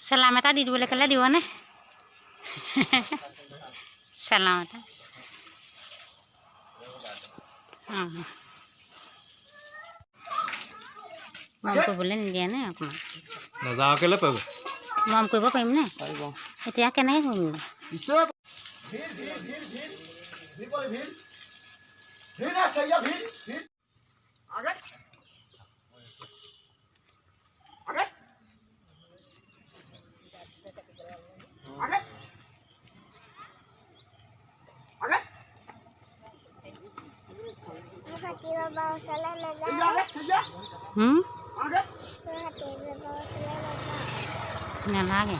Salam eta di dua lekala di mana? Salam eta. Mom ko bolen dia ne aku. Na যাও কেলে পাব Mom কৰিব পাৰিম নে? পাৰিব এতিয়া কেনেকৈ কৰিম? পিছে Naলাগে.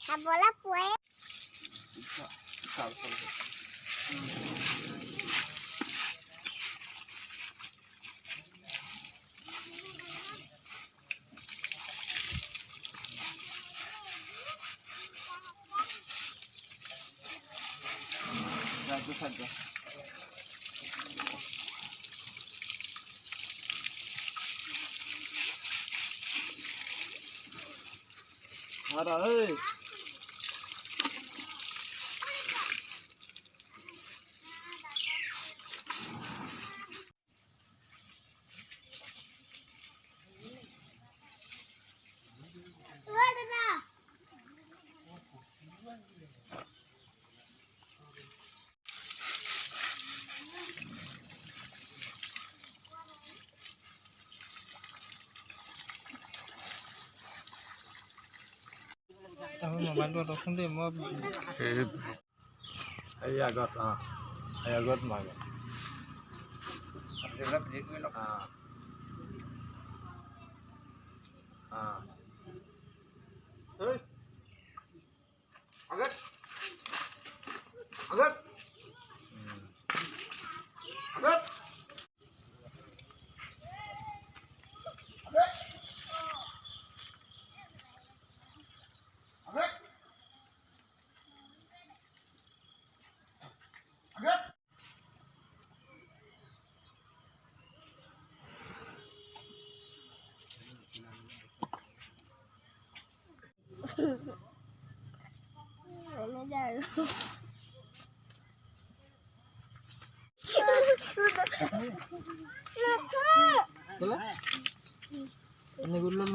খাবলৈ পোৱাই মোবাইলটো ৰখোন দেই মই এই আগত এই আগত মাগ এইবিলাক যি কৰি লওক আগত আগত আগত Ini gue belum